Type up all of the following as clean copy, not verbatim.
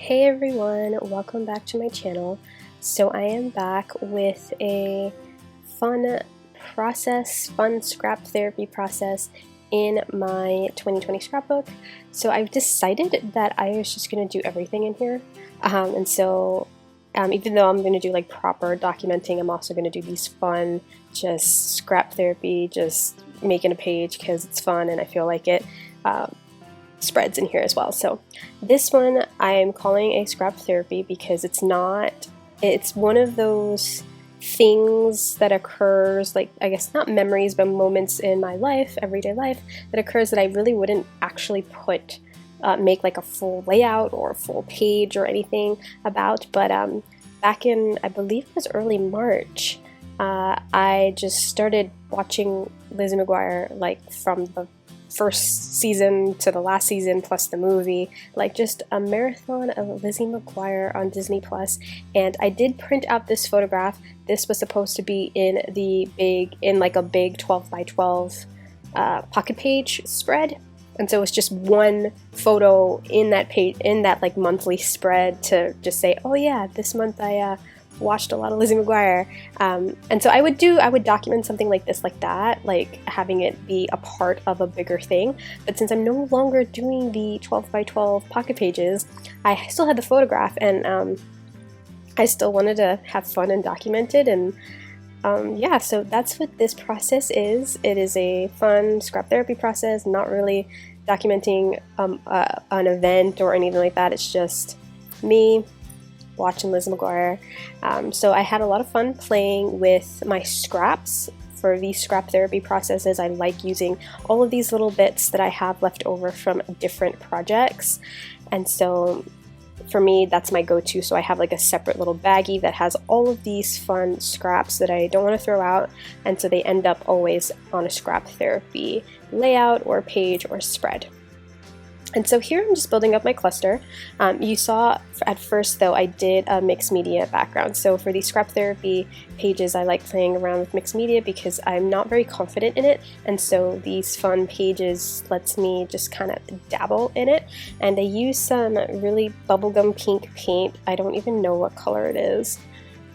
Hey everyone, welcome back to my channel. So I am back with a fun scrap therapy process in my 2020 scrapbook. So I've decided that I was just going to do everything in here. Even though I'm going to do like proper documenting, I'm also going to do these fun, just scrap therapy, just making a page because it's fun and I feel like it. Spreads in here as well. So this one I am calling a scrap therapy because it's one of those things that occurs, like I guess not memories but moments in my life, everyday life, that occurs that I really wouldn't actually make like a full layout or a full page or anything about. But back in, I believe it was early March, I just started watching Lizzie McGuire, like from the first season to the last season plus the movie, like just a marathon of Lizzie McGuire on Disney Plus. And I did print out this photograph. This was supposed to be in like a big 12 by 12 pocket page spread, and so it's just one photo in that page, in that like monthly spread, to just say, oh yeah, this month I watched a lot of Lizzie McGuire. And so I would document something like this, like that, like having it be a part of a bigger thing. But since I'm no longer doing the 12 by 12 pocket pages, I still had the photograph, and I still wanted to have fun and document it. And yeah, so that's what this process is. It is a fun scrap therapy process, not really documenting an event or anything like that. It's just me watching Lizzie McGuire. So I had a lot of fun playing with my scraps for these scrap therapy processes. I like using all of these little bits that I have left over from different projects, and so for me that's my go-to. So I have like a separate little baggie that has all of these fun scraps that I don't want to throw out, and so they end up always on a scrap therapy layout or page or spread. And so here I'm just building up my cluster. You saw at first though I did a mixed media background. So for these scrap therapy pages I like playing around with mixed media because I'm not very confident in it, and so these fun pages lets me just kind of dabble in it. And I use some really bubblegum pink paint. I don't even know what color it is.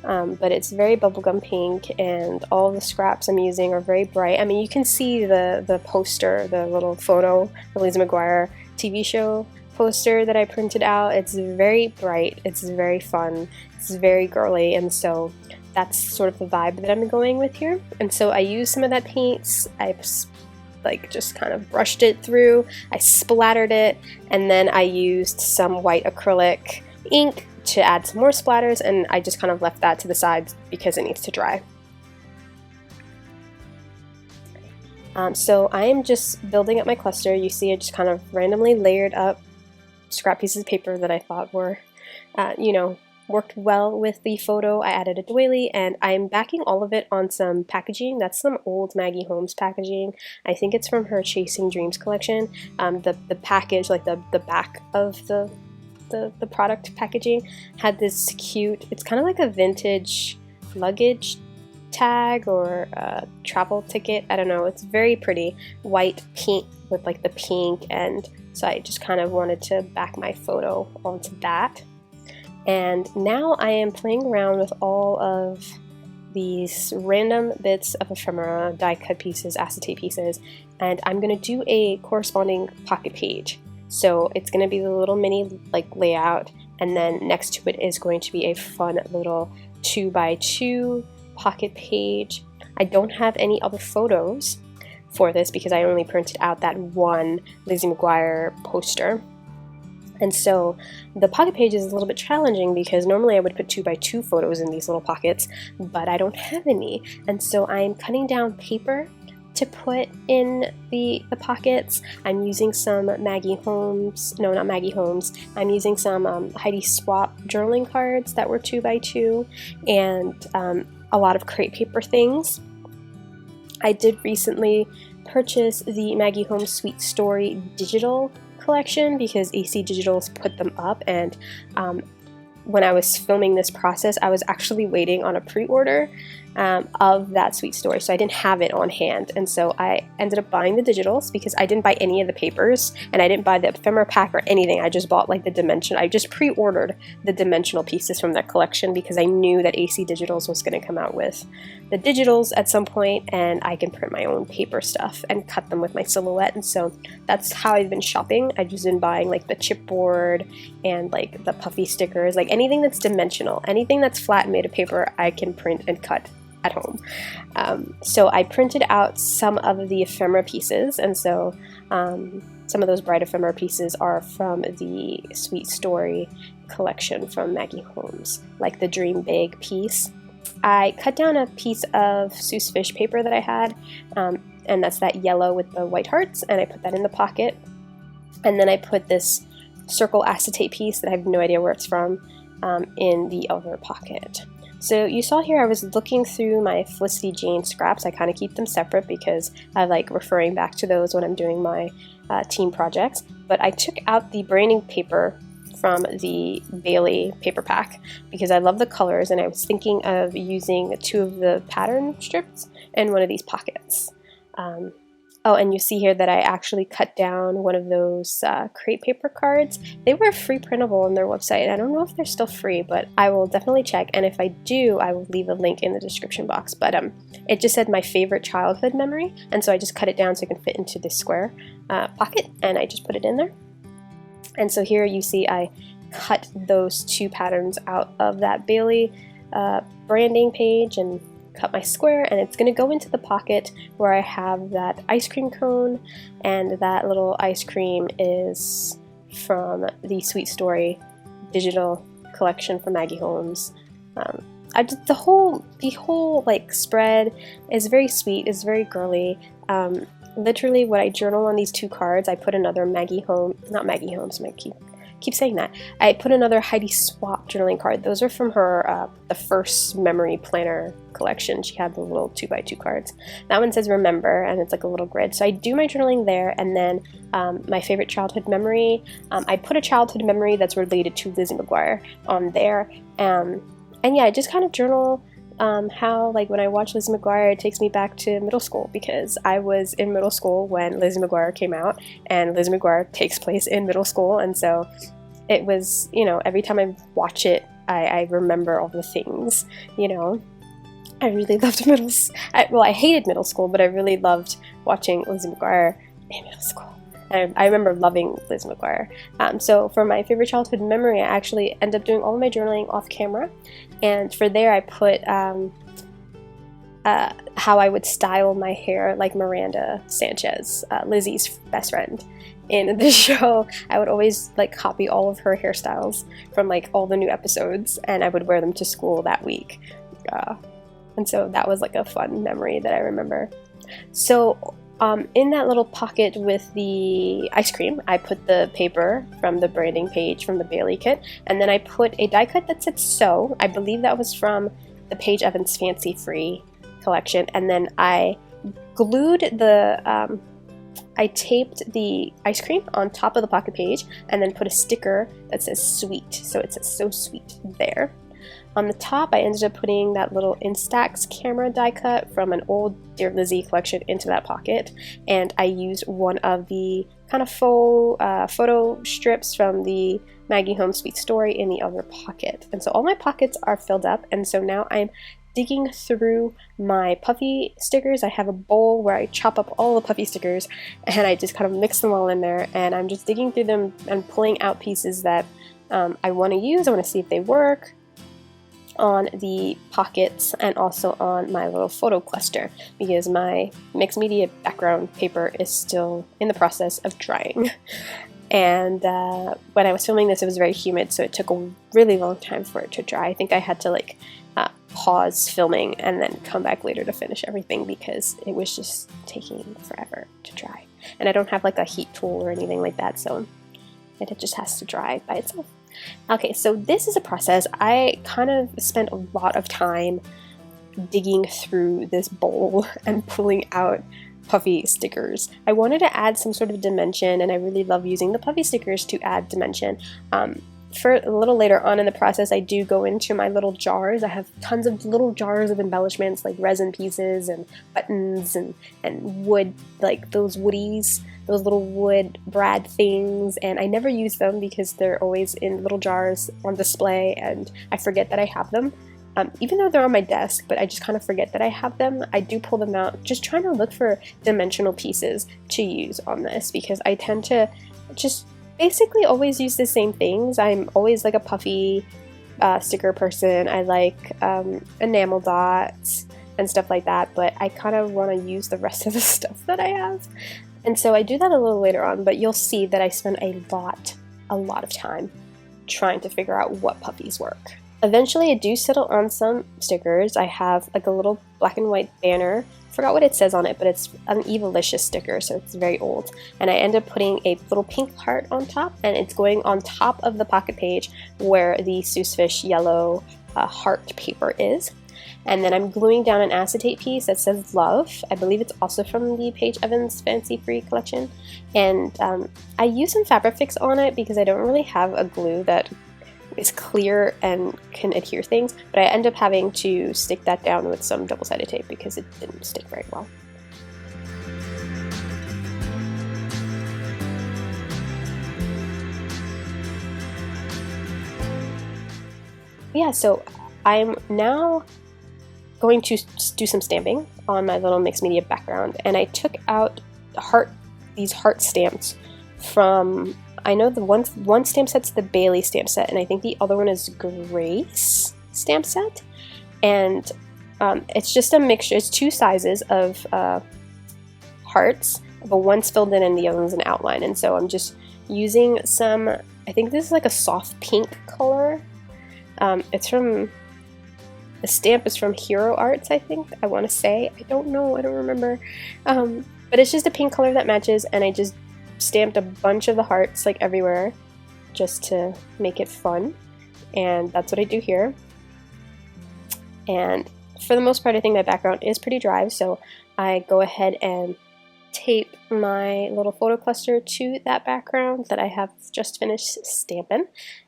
But it's very bubblegum pink, and all the scraps I'm using are very bright. I mean, you can see the poster, the little photo, the Lizzie McGuire TV show poster that I printed out. It's very bright, it's very fun, it's very girly, and so that's sort of the vibe that I'm going with here. And so I used some of that paint. I like just kind of brushed it through, I splattered it, and then I used some white acrylic ink to add some more splatters, and I just kind of left that to the side because it needs to dry. So I am just building up my cluster. You see I just kind of randomly layered up scrap pieces of paper that I thought were, worked well with the photo. I added a doily, and I'm backing all of it on some packaging. That's some old Maggie Holmes packaging. I think it's from her Chasing Dreams collection. The package, like the back of the product packaging, had this cute, it's kind of like a vintage luggage tag or a travel ticket, I don't know, it's very pretty, white paint with like the pink, and so I just kind of wanted to back my photo onto that. And now I am playing around with all of these random bits of ephemera, die cut pieces, acetate pieces, and I'm going to do a corresponding pocket page. So it's going to be the little mini like layout, and then next to it is going to be a fun little 2x2 pocket page. I don't have any other photos for this because I only printed out that one Lizzie McGuire poster. And so the pocket page is a little bit challenging because normally I would put 2x2 photos in these little pockets, but I don't have any. And so I'm cutting down paper to put in the pockets. I'm using some Maggie Holmes, no, not Maggie Holmes, I'm using some Heidi Swap journaling cards that were 2x2, and a lot of crepe paper things. I did recently purchase the Maggie Holmes Sweet Story digital collection because AC Digital's put them up, and when I was filming this process I was actually waiting on a pre-order, of that sweet story, so I didn't have it on hand, and so I ended up buying the digitals because I didn't buy any of the papers, and I didn't buy the ephemera pack or anything. I just bought like the dimension. I just pre-ordered the dimensional pieces from their collection because I knew that AC Digitals was going to come out with the digitals at some point, and I can print my own paper stuff and cut them with my silhouette. And so that's how I've been shopping. I've just been buying like the chipboard and like the puffy stickers, like anything that's dimensional, anything that's flat and made of paper, I can print and cut at home. So I printed out some of the ephemera pieces, and so some of those bright ephemera pieces are from the Sweet Story collection from Maggie Holmes, like the Dream Big piece. I cut down a piece of Seuss fish paper that I had, and that's that yellow with the white hearts, and I put that in the pocket. And then I put this circle acetate piece that I have no idea where it's from in the other pocket. So you saw here I was looking through my Felicity Jane scraps. I kind of keep them separate because I like referring back to those when I'm doing my team projects. But I took out the branding paper from the Bailey paper pack because I love the colors, and I was thinking of using 2 of the pattern strips in one of these pockets. Oh, and you see here that I actually cut down one of those crepe paper cards. They were free printable on their website. I don't know if they're still free, but I will definitely check, and if I do, I will leave a link in the description box. But it just said my favorite childhood memory, and so I just cut it down so it can fit into this square pocket, and I just put it in there. And so here you see I cut those 2 patterns out of that Bailey branding page and cut my square, and it's going to go into the pocket where I have that ice cream cone, and that little ice cream is from the Sweet Story digital collection from Maggie Holmes. The whole like spread is very sweet, is very girly. Literally, when I journal on these 2 cards, I put another keep saying that. I put another Heidi Swap journaling card. Those are from her the first memory planner collection. She had the little 2x2 cards. That one says remember, and it's like a little grid. So I do my journaling there, and then my favorite childhood memory. I put a childhood memory that's related to Lizzie McGuire on there, and yeah, I just kind of journal how, like, when I watch Lizzie McGuire, it takes me back to middle school, because I was in middle school when Lizzie McGuire came out, and Lizzie McGuire takes place in middle school, and so it was, you know, every time I watch it, I remember all the things, you know. I really loved I hated middle school, but I really loved watching Lizzie McGuire in middle school. I remember loving Liz McGuire. So for my favorite childhood memory, I actually end up doing all of my journaling off camera, and for there I put how I would style my hair like Miranda Sanchez, Lizzie's best friend in the show. I would always like copy all of her hairstyles from like all the new episodes, and I would wear them to school that week. And so that was like a fun memory that I remember. So in that little pocket with the ice cream, I put the paper from the branding page from the Bailey kit, and then I put a die cut that said "So." I believe that was from the Paige Evans Fancy Free collection, and then I glued the, I taped the ice cream on top of the pocket page, and then put a sticker that says "Sweet," so it says "So Sweet" there. On the top, I ended up putting that little Instax camera die cut from an old Dear Lizzie collection into that pocket, and I used one of the kind of faux photo strips from the Maggie Holmes Sweet Story in the other pocket. And so all my pockets are filled up, and so now I'm digging through my puffy stickers. I have a bowl where I chop up all the puffy stickers, and I just kind of mix them all in there, and I'm just digging through them and pulling out pieces that I want to use. I want to see if they work on the pockets and also on my little photo cluster, because my mixed media background paper is still in the process of drying. And when I was filming this, it was very humid, so it took a really long time for it to dry. I think I had to like pause filming and then come back later to finish everything, because it was just taking forever to dry. And I don't have like a heat tool or anything like that, so it just has to dry by itself. Okay, so this is a process. I kind of spent a lot of time digging through this bowl and pulling out puffy stickers. I wanted to add some sort of dimension, and I really love using the puffy stickers to add dimension. for a little later on in the process, I do go into my little jars. I have tons of little jars of embellishments, like resin pieces and buttons and wood, like those woodies, those little wood brad things, and I never use them because they're always in little jars on display and I forget that I have them. Even though they're on my desk, but I just kind of forget that I have them. I do pull them out, just trying to look for dimensional pieces to use on this, because I tend to just basically always use the same things. I'm always like a puffy sticker person. I like enamel dots and stuff like that, but I kind of want to use the rest of the stuff that I have. And so I do that a little later on, but you'll see that I spend a lot of time trying to figure out what puffies work. Eventually I do settle on some stickers. I have like a little black and white banner. I forgot what it says on it, but it's an Embellishing sticker, so it's very old. And I end up putting a little pink heart on top, and it's going on top of the pocket page where the Seussfish yellow heart paper is. And then I'm gluing down an acetate piece that says love. I believe it's also from the Paige Evans Fancy Free collection. And I use some Fabrifix on it because I don't really have a glue that is clear and can adhere things, but I end up having to stick that down with some double-sided tape because it didn't stick very well. Yeah, so I'm now going to do some stamping on my little mixed media background, and I took out these heart stamps from, I know the one stamp set's the Bailey stamp set, and I think the other one is Grace stamp set, and it's just a mixture. It's two sizes of hearts, but one's filled in and the other one's an outline, and so I'm just using some, I think this is like a soft pink color. It's from, the stamp is from Hero Arts, I think, I want to say. I don't know, I don't remember. But it's just a pink color that matches, and I just stamped a bunch of the hearts like everywhere just to make it fun, and that's what I do here. And for the most part, I think my background is pretty dry, so I go ahead and tape my little photo cluster to that background that I have just finished stamping,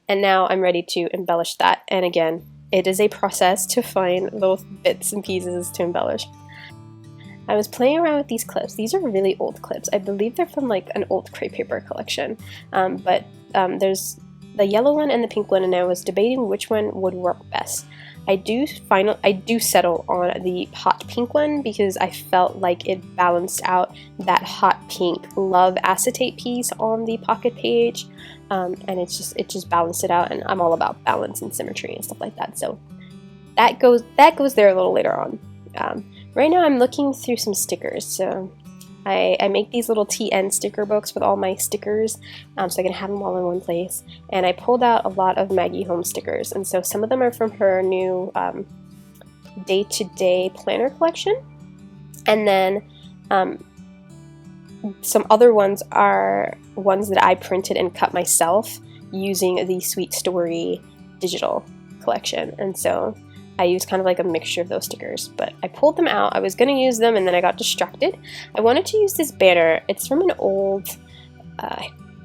and now I'm ready to embellish that. And again, it is a process to find those bits and pieces to embellish. I was playing around with these clips. These are really old clips. I believe they're from like an old crepe paper collection, but there's the yellow one and the pink one, and I was debating which one would work best. I do settle on the hot pink one because I felt like it balanced out that hot pink love acetate piece on the pocket page, and it just balanced it out, and I'm all about balance and symmetry and stuff like that. So that goes there a little later on. Right now I'm looking through some stickers. So I make these little TN sticker books with all my stickers, so I can have them all in one place. And I pulled out a lot of Maggie Holmes stickers, and so some of them are from her new day-to-day planner collection, and then some other ones are ones that I printed and cut myself using the Sweet Story digital collection, and so I used kind of like a mixture of those stickers, but I pulled them out. I was going to use them and then I got distracted. I wanted to use this banner. It's from an old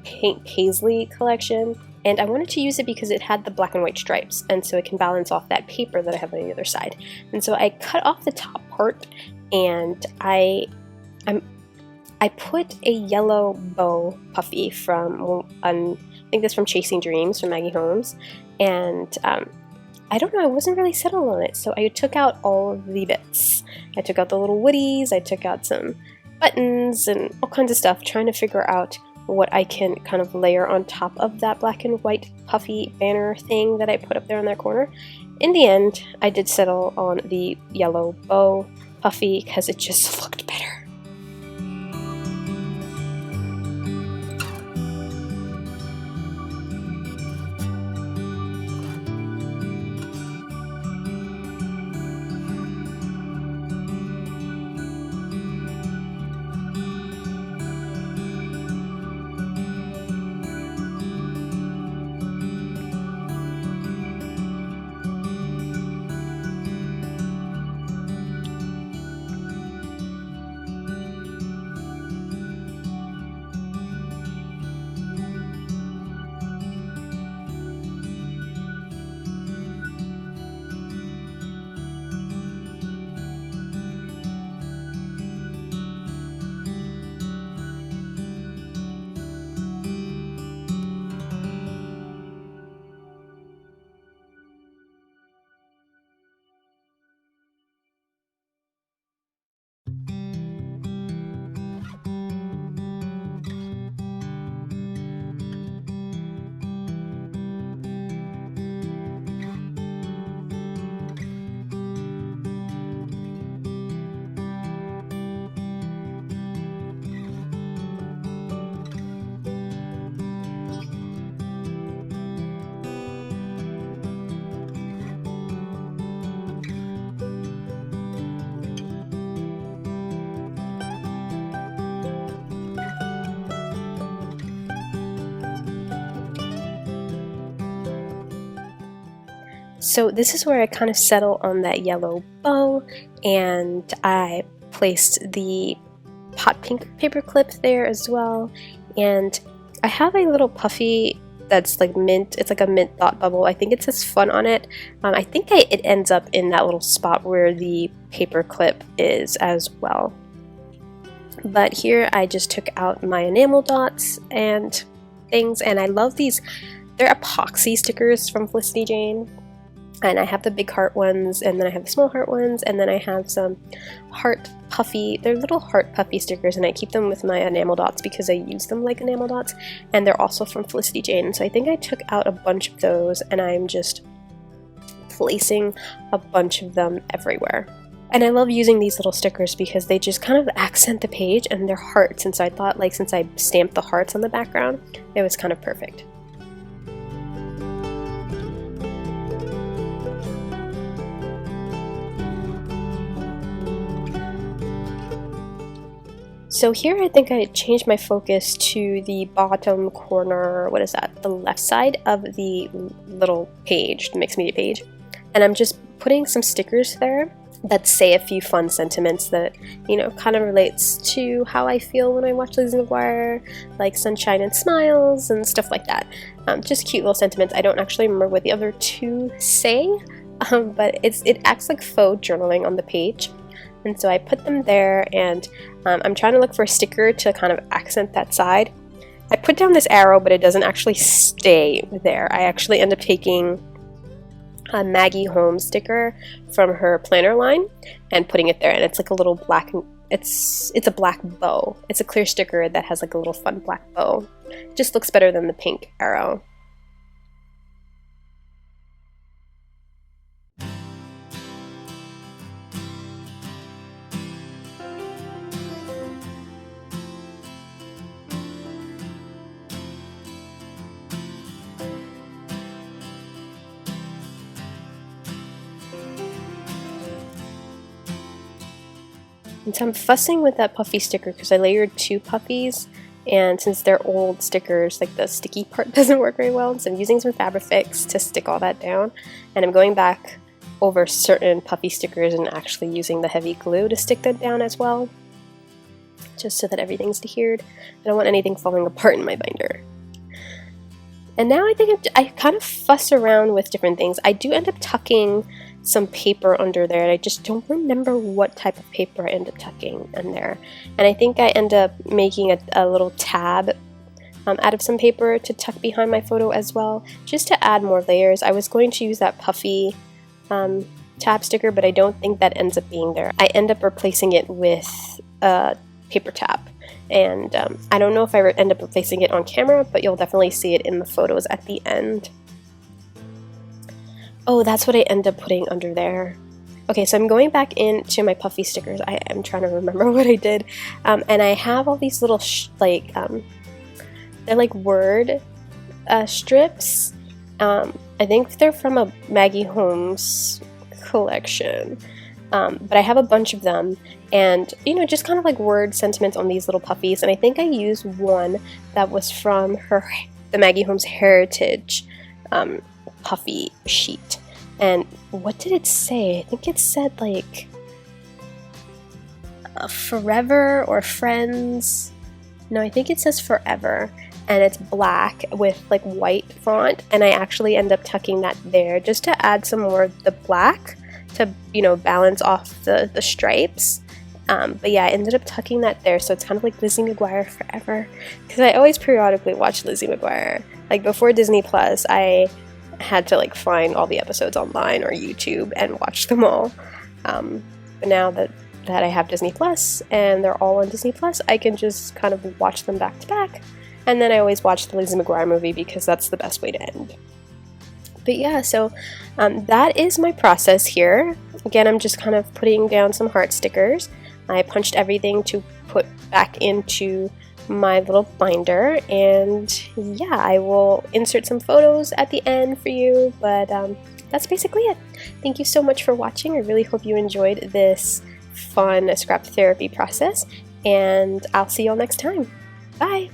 Paisley collection, and I wanted to use it because it had the black and white stripes, and so it can balance off that paper that I have on the other side. And so I cut off the top part, and I put a yellow bow puffy from, I think that's from Chasing Dreams from Maggie Holmes, and I don't know, I wasn't really settled on it, so I took out all of the bits. I took out the little woodies, I took out some buttons and all kinds of stuff, trying to figure out what I can kind of layer on top of that black and white puffy banner thing that I put up there in that corner. In the end, I did settle on the yellow bow puffy because it just looked better. So this is where I kind of settle on that yellow bow, and I placed the hot pink paper clip there as well. And I have a little puffy that's like mint. It's like a mint thought bubble. I think it says fun on it. I think it ends up in that little spot where the paper clip is as well. But here I just took out my enamel dots and things, and I love these. They're epoxy stickers from Felicity Jane. And I have the big heart ones, and then I have the small heart ones, and then I have some heart puffy, they're little heart puffy stickers, and I keep them with my enamel dots because I use them like enamel dots, and they're also from Felicity Jane. So I think I took out a bunch of those, and I'm just placing a bunch of them everywhere. And I love using these little stickers because they just kind of accent the page, and they're hearts, and so I thought, like, since I stamped the hearts on the background, it was kind of perfect. So here I think I changed my focus to the bottom corner, what is that, the left side of the little page, the mixed media page. And I'm just putting some stickers there that say a few fun sentiments that, you know, kind of relates to how I feel when I watch Lizzie McGuire, like sunshine and smiles and stuff like that. Just cute little sentiments. I don't actually remember what the other two say, but it acts like faux journaling on the page. And so I put them there, and I'm trying to look for a sticker to kind of accent that side. I put down this arrow, but it doesn't actually stay there. I actually end up taking a Maggie Holmes sticker from her planner line and putting it there, and it's like a little black, it's a black bow. It's a clear sticker that has like a little fun black bow. It just looks better than the pink arrow. And so I'm fussing with that puffy sticker because I layered two puffies, and since they're old stickers, like the sticky part doesn't work very well, so I'm using some Fabrifix to stick all that down, and I'm going back over certain puffy stickers and actually using the heavy glue to stick them down as well, just so that everything's adhered. I don't want anything falling apart in my binder. And now I think I kind of fuss around with different things. I do end up tucking some paper under there, and I just don't remember what type of paper I end up tucking in there. And I think I end up making a little tab out of some paper to tuck behind my photo as well, just to add more layers. I was going to use that puffy tab sticker, but I don't think that ends up being there. I end up replacing it with a paper tab. And I don't know if I end up replacing it on camera, but you'll definitely see it in the photos at the end. Oh, that's what I end up putting under there. Okay, so I'm going back into my puffy stickers. I am trying to remember what I did. And I have all these little, they're like word strips. I think they're from a Maggie Holmes collection. But I have a bunch of them, and, you know, just kind of like word sentiments on these little puffies. And I think I used one that was from the Maggie Holmes Heritage puffy sheet. And what did it say? I think it said like forever or friends. No, I think it says forever, and it's black with like white font, and I actually end up tucking that there just to add some more of the black to, you know, balance off the stripes. But yeah, I ended up tucking that there, so it's kind of like Lizzie McGuire forever, because I always periodically watch Lizzie McGuire. Like before Disney Plus, I had to like find all the episodes online or YouTube and watch them all. But now that I have Disney Plus and they're all on Disney Plus, I can just kind of watch them back to back. And then I always watch the Lizzie McGuire movie because that's the best way to end. But yeah, so that is my process here. Again, I'm just kind of putting down some heart stickers. I punched everything to put back into my little binder, and yeah, I will insert some photos at the end for you, but that's basically it. Thank you so much for watching. I really hope you enjoyed this fun scrap therapy process, and I'll see you all next time. Bye!